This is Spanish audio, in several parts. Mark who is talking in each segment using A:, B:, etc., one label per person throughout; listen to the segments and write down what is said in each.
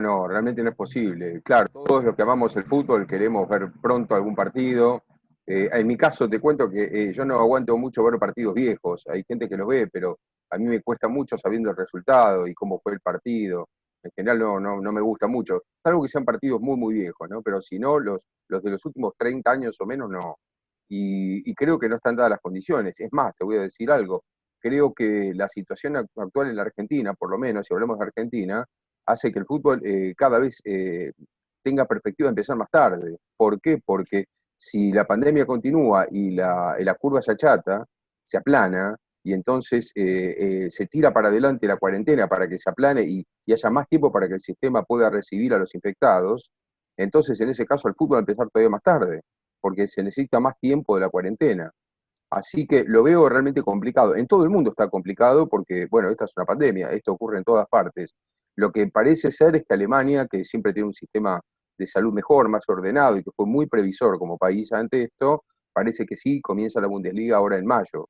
A: No, realmente no es posible. Claro, todos los que amamos el fútbol queremos ver pronto algún partido. En mi caso te cuento que yo no aguanto mucho ver partidos viejos. Hay gente que los ve, pero a mí me cuesta mucho sabiendo el resultado y cómo fue el partido. En general no me gusta mucho. Salvo que sean partidos muy viejos, ¿no? Pero si no, los de los últimos 30 años o menos, no. Y creo que no están dadas las condiciones. Es más, te voy a decir algo. Creo que la situación actual en la Argentina, por lo menos, si hablamos de Argentina, hace que el fútbol cada vez tenga perspectiva de empezar más tarde. ¿Por qué? Porque si la pandemia continúa y la curva se achata, se aplana, y entonces se tira para adelante la cuarentena para que se aplane y haya más tiempo para que el sistema pueda recibir a los infectados, entonces en ese caso el fútbol va a empezar todavía más tarde, porque se necesita más tiempo de la cuarentena. Así que lo veo realmente complicado. En todo el mundo está complicado porque, bueno, esta es una pandemia, esto ocurre en todas partes. Lo que parece ser es que Alemania, que siempre tiene un sistema de salud mejor, más ordenado y que fue muy previsor como país ante esto, parece que sí, comienza la Bundesliga ahora en mayo.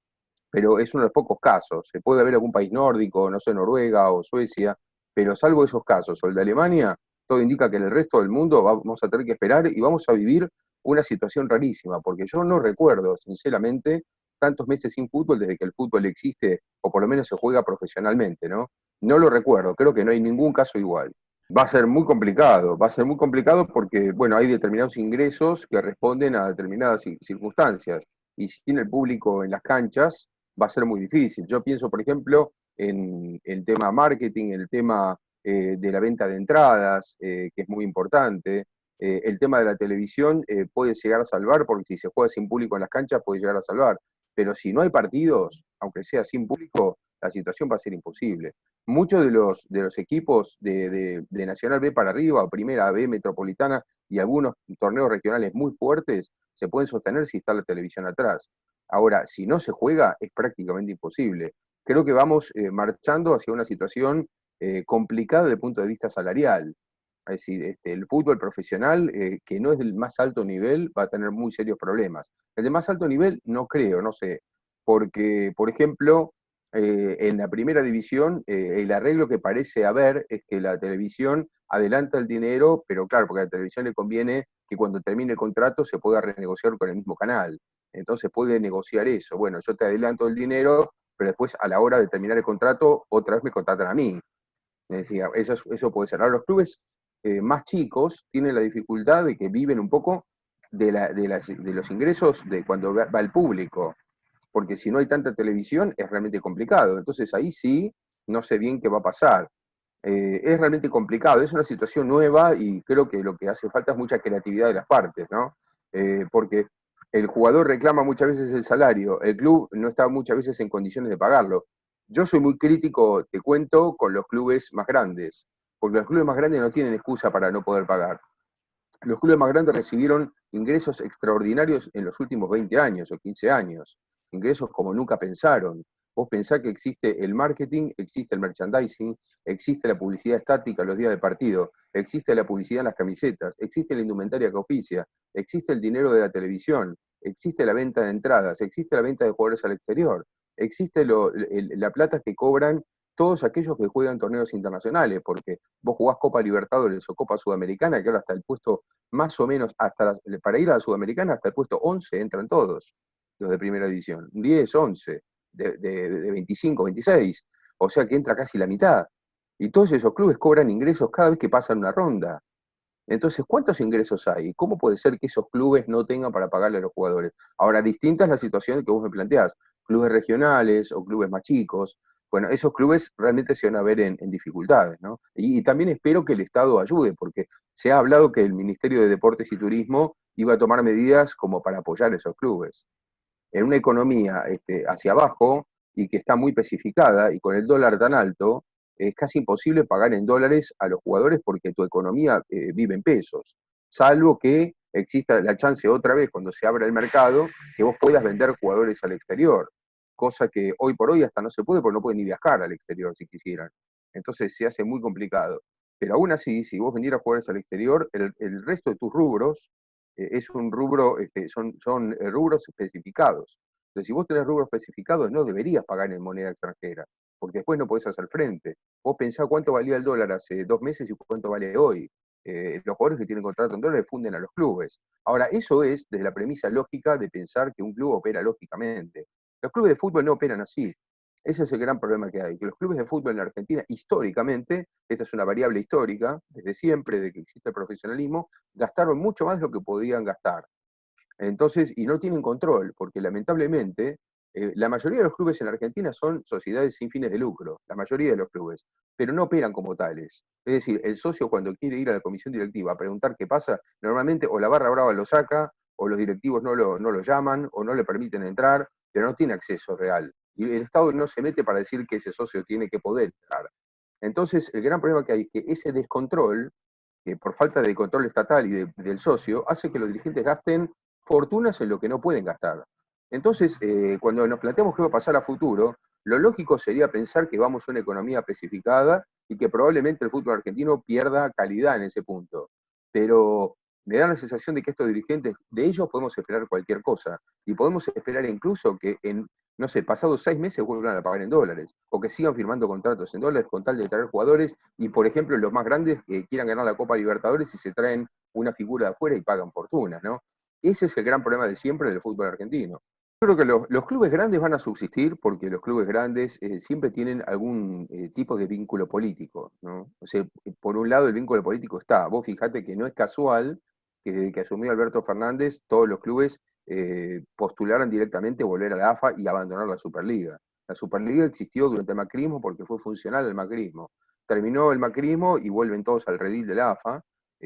A: Pero es uno de los pocos casos. Se puede haber algún país nórdico, no sé, Noruega o Suecia, pero salvo esos casos o el de Alemania, todo indica que en el resto del mundo vamos a tener que esperar y vamos a vivir una situación rarísima, porque yo no recuerdo, sinceramente, tantos meses sin fútbol desde que el fútbol existe, o por lo menos se juega profesionalmente, ¿no? No lo recuerdo, creo que no hay ningún caso igual. Va a ser muy complicado, va a ser muy complicado porque, bueno, hay determinados ingresos que responden a determinadas circunstancias, y sin el público en las canchas va a ser muy difícil. Yo pienso, por ejemplo, en el tema marketing, en el tema de la venta de entradas, que es muy importante. El tema de la televisión puede llegar a salvar, porque si se juega sin público en las canchas puede llegar a salvar. Pero si no hay partidos, aunque sea sin público, la situación va a ser imposible. Muchos de los equipos de Nacional B para arriba, o Primera B, Metropolitana, y algunos torneos regionales muy fuertes, se pueden sostener si está la televisión atrás. Ahora, si no se juega, es prácticamente imposible. Creo que vamos marchando hacia una situación complicada desde el punto de vista salarial. Es decir, el fútbol profesional, que no es del más alto nivel, va a tener muy serios problemas. El de más alto nivel, no creo, no sé, porque, por ejemplo, en la primera división, el arreglo que parece haber es que la televisión adelanta el dinero, pero claro, porque a la televisión le conviene que cuando termine el contrato se pueda renegociar con el mismo canal. Entonces puede negociar eso. Bueno, yo te adelanto el dinero, pero después a la hora de terminar el contrato, otra vez me contratan a mí. Decía, eso puede ser. Ahora, los clubes más chicos tienen la dificultad de que viven un poco de los ingresos de cuando va el público, porque si no hay tanta televisión es realmente complicado. Entonces ahí sí, no sé bien qué va a pasar. Es realmente complicado, es una situación nueva y creo que lo que hace falta es mucha creatividad de las partes, ¿no? Porque el jugador reclama muchas veces el salario, el club no está muchas veces en condiciones de pagarlo. Yo soy muy crítico, te cuento, con los clubes más grandes, porque los clubes más grandes no tienen excusa para no poder pagar. Los clubes más grandes recibieron ingresos extraordinarios en los últimos 20 años o 15 años, ingresos como nunca pensaron. Vos pensás que existe el marketing, existe el merchandising, existe la publicidad estática los días de partido, existe la publicidad en las camisetas, existe la indumentaria que auspicia, existe el dinero de la televisión, existe la venta de entradas, existe la venta de jugadores al exterior, existe la plata que cobran todos aquellos que juegan torneos internacionales, porque vos jugás Copa Libertadores o Copa Sudamericana, que ahora hasta el puesto más o menos, para ir a la Sudamericana hasta el puesto 11 entran todos, los de primera división, 10, 11, de 25, 26, o sea que entra casi la mitad. Y todos esos clubes cobran ingresos cada vez que pasan una ronda. Entonces, ¿cuántos ingresos hay? ¿Cómo puede ser que esos clubes no tengan para pagarle a los jugadores? Ahora, distinta es la situación que vos me planteás, clubes regionales o clubes más chicos. Bueno, esos clubes realmente se van a ver en dificultades, ¿no? Y también espero que el Estado ayude, porque se ha hablado que el Ministerio de Deportes y Turismo iba a tomar medidas como para apoyar a esos clubes. En una economía hacia abajo y que está muy especificada y con el dólar tan alto, es casi imposible pagar en dólares a los jugadores porque tu economía vive en pesos, salvo que exista la chance otra vez cuando se abra el mercado que vos puedas vender jugadores al exterior, cosa que hoy por hoy hasta no se puede porque no pueden ni viajar al exterior si quisieran. Entonces se hace muy complicado. Pero aún así, si vos vendieras jugadores al exterior, el resto de tus rubros es un rubro, son rubros especificados. Entonces, si vos tenés rubros especificados, no deberías pagar en moneda extranjera. porque después no podés hacer frente. Vos pensás cuánto valía el dólar hace 2 meses y cuánto vale hoy. Los jugadores que tienen contrato en dólares funden a los clubes. Ahora, eso es desde la premisa lógica de pensar que un club opera lógicamente. Los clubes de fútbol no operan así. Ese es el gran problema que hay, que los clubes de fútbol en la Argentina, históricamente, esta es una variable histórica, desde siempre, de que existe el profesionalismo, gastaron mucho más de lo que podían gastar. Entonces, y no tienen control, porque lamentablemente la mayoría de los clubes en la Argentina son sociedades sin fines de lucro, la mayoría de los clubes, pero no operan como tales. Es decir, el socio cuando quiere ir a la comisión directiva a preguntar qué pasa, normalmente o la barra brava lo saca, o los directivos no lo llaman, o no le permiten entrar, pero no tiene acceso real. Y el Estado no se mete para decir que ese socio tiene que poder entrar. Entonces, el gran problema que hay es que ese descontrol, que por falta de control estatal y del socio, hace que los dirigentes gasten fortunas en lo que no pueden gastar. Entonces, cuando nos planteamos qué va a pasar a futuro, lo lógico sería pensar que vamos a una economía especificada y que probablemente el fútbol argentino pierda calidad en ese punto. Pero me da la sensación de que estos dirigentes, de ellos podemos esperar cualquier cosa. Y podemos esperar incluso que en, no sé, pasados 6 meses vuelvan a pagar en dólares, o que sigan firmando contratos en dólares con tal de traer jugadores, y por ejemplo los más grandes que quieran ganar la Copa Libertadores y se traen una figura de afuera y pagan fortunas, ¿no? Ese es el gran problema de siempre del fútbol argentino. Yo creo que los clubes grandes van a subsistir porque los clubes grandes siempre tienen algún tipo de vínculo político, ¿no? O sea, por un lado el vínculo político está. Vos fijate que no es casual que desde que asumió Alberto Fernández todos los clubes postularan directamente volver a la AFA y abandonar la Superliga. La Superliga existió durante el macrismo porque fue funcional al macrismo. Terminó el macrismo y vuelven todos al redil de la AFA,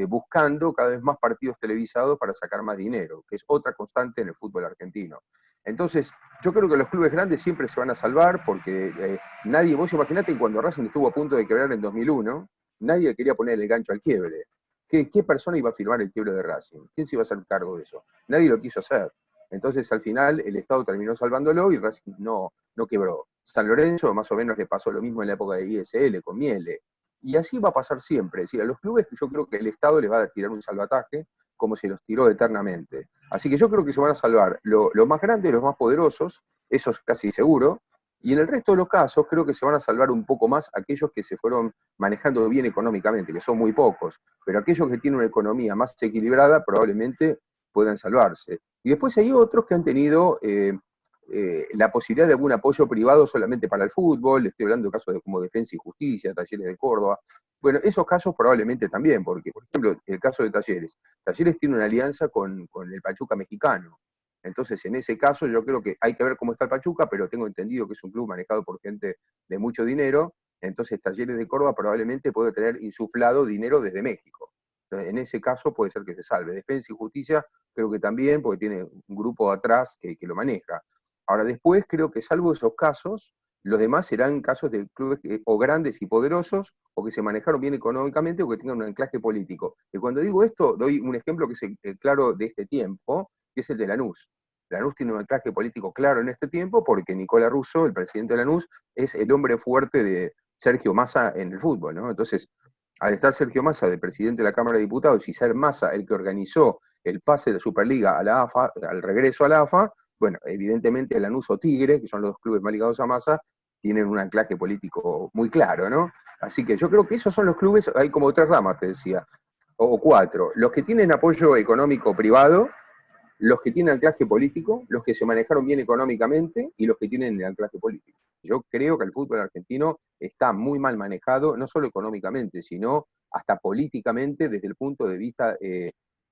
A: buscando cada vez más partidos televisados para sacar más dinero, que es otra constante en el fútbol argentino. Entonces, yo creo que los clubes grandes siempre se van a salvar porque nadie, vos imaginate que cuando Racing estuvo a punto de quebrar en 2001, nadie quería poner el gancho al quiebre. ¿Qué persona iba a firmar el quiebre de Racing? ¿Quién se iba a hacer cargo de eso? Nadie lo quiso hacer. Entonces, al final, el Estado terminó salvándolo y Racing no quebró. San Lorenzo más o menos le pasó lo mismo en la época de ISL, con Miele. Y así va a pasar siempre. Es decir, a los clubes yo creo que el Estado les va a tirar un salvataje como se los tiró eternamente. Así que yo creo que se van a salvar los más grandes, los más poderosos, eso es casi seguro, y en el resto de los casos creo que se van a salvar un poco más aquellos que se fueron manejando bien económicamente, que son muy pocos, pero aquellos que tienen una economía más equilibrada probablemente puedan salvarse. Y después hay otros que han tenido la posibilidad de algún apoyo privado solamente para el fútbol, estoy hablando de casos como Defensa y Justicia, Talleres de Córdoba. Bueno, esos casos probablemente también, porque, por ejemplo, el caso de Talleres. Talleres tiene una alianza con el Pachuca mexicano. Entonces, en ese caso, yo creo que hay que ver cómo está el Pachuca, pero tengo entendido que es un club manejado por gente de mucho dinero. Entonces, Talleres de Córdoba probablemente puede tener insuflado dinero desde México. Entonces, en ese caso puede ser que se salve. Defensa y Justicia creo que también, porque tiene un grupo atrás que lo maneja. Ahora, después creo que salvo esos casos, los demás serán casos de clubes o grandes y poderosos, o que se manejaron bien económicamente, o que tengan un anclaje político. Y cuando digo esto, doy un ejemplo que es el claro de este tiempo, que es el de Lanús. Lanús tiene un anclaje político claro en este tiempo, porque Nicolás Russo, el presidente de Lanús, es el hombre fuerte de Sergio Massa en el fútbol, ¿no? Entonces, al estar Sergio Massa de presidente de la Cámara de Diputados y ser Massa el que organizó el pase de la Superliga a la AFA, al regreso a la AFA, bueno, evidentemente Lanús o Tigre, que son los dos clubes más ligados a Massa, tienen un anclaje político muy claro, ¿no? Así que yo creo que esos son los clubes, hay como 3 ramas, te decía, o 4. Los que tienen apoyo económico privado, los que tienen anclaje político, los que se manejaron bien económicamente y los que tienen el anclaje político. Yo creo que el fútbol argentino está muy mal manejado, no solo económicamente, sino hasta políticamente desde el punto de vista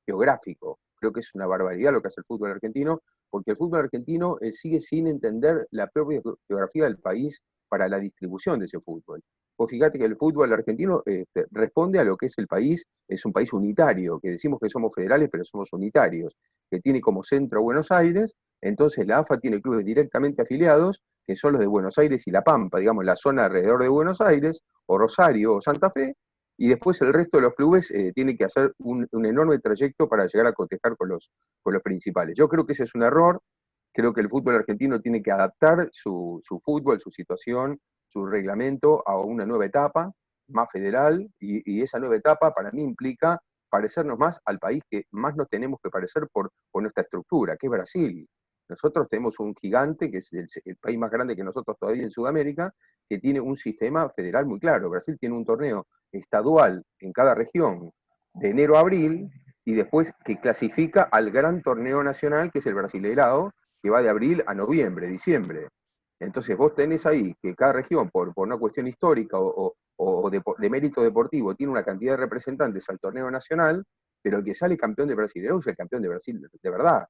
A: geográfico. Creo que es una barbaridad lo que hace el fútbol argentino, porque el fútbol argentino sigue sin entender la propia geografía del país para la distribución de ese fútbol. Vos fíjate que el fútbol argentino responde a lo que es el país, es un país unitario, que decimos que somos federales, pero somos unitarios, que tiene como centro Buenos Aires, entonces la AFA tiene clubes directamente afiliados, que son los de Buenos Aires y La Pampa, digamos, la zona alrededor de Buenos Aires, o Rosario o Santa Fe, y después el resto de los clubes tienen que hacer un enorme trayecto para llegar a cotejar con los principales. Yo creo que ese es un error, creo que el fútbol argentino tiene que adaptar su fútbol, su situación, su reglamento a una nueva etapa más federal, y esa nueva etapa para mí implica parecernos más al país que más nos tenemos que parecer por nuestra estructura, que es Brasil. Nosotros tenemos un gigante, que es el país más grande que nosotros todavía en Sudamérica, que tiene un sistema federal muy claro. Brasil tiene un torneo estadual en cada región de enero a abril, y después que clasifica al gran torneo nacional, que es el Brasileirao, que va de abril a noviembre, diciembre. Entonces vos tenés ahí que cada región, por una cuestión histórica o de mérito deportivo, tiene una cantidad de representantes al torneo nacional, pero el que sale campeón de Brasileirao es el campeón de Brasil de verdad.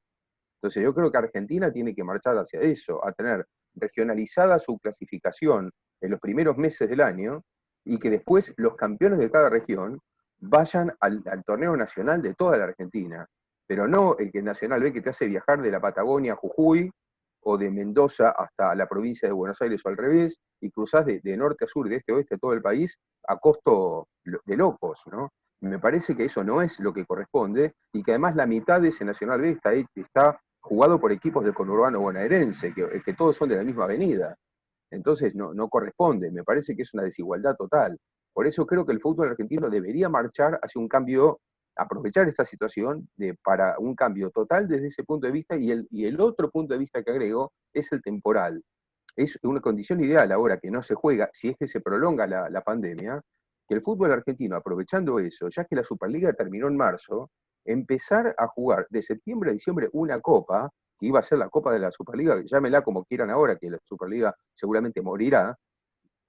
A: Entonces yo creo que Argentina tiene que marchar hacia eso, a tener regionalizada su clasificación en los primeros meses del año, y que después los campeones de cada región vayan al torneo nacional de toda la Argentina, pero no el que el Nacional B que te hace viajar de la Patagonia a Jujuy o de Mendoza hasta la provincia de Buenos Aires o al revés, y cruzás de norte a sur, de este a oeste, todo el país a costo de locos, ¿no? Me parece que eso no es lo que corresponde, y que además la mitad de ese Nacional B está jugado por equipos del conurbano bonaerense, que todos son de la misma avenida. Entonces no corresponde, me parece que es una desigualdad total. Por eso creo que el fútbol argentino debería marchar hacia un cambio, aprovechar esta situación para un cambio total desde ese punto de vista, y el otro punto de vista que agrego es el temporal. Es una condición ideal ahora que no se juega, si es que se prolonga la pandemia, que el fútbol argentino, aprovechando eso, ya que la Superliga terminó en marzo, empezar a jugar de septiembre a diciembre una copa, que iba a ser la Copa de la Superliga, llámela como quieran ahora, que la Superliga seguramente morirá,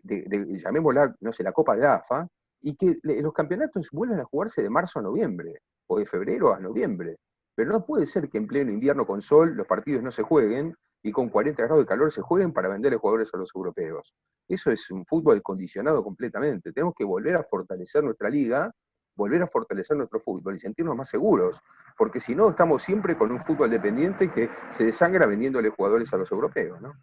A: llamémosla, no sé, la Copa de la AFA, y que los campeonatos vuelvan a jugarse de marzo a noviembre, o de febrero a noviembre. Pero no puede ser que en pleno invierno con sol los partidos no se jueguen, y con 40 grados de calor se jueguen para venderle jugadores a los europeos. Eso es un fútbol condicionado completamente. Tenemos que volver a fortalecer nuestra liga, volver a fortalecer nuestro fútbol y sentirnos más seguros, porque si no estamos siempre con un fútbol dependiente que se desangra vendiéndole jugadores a los europeos, ¿no?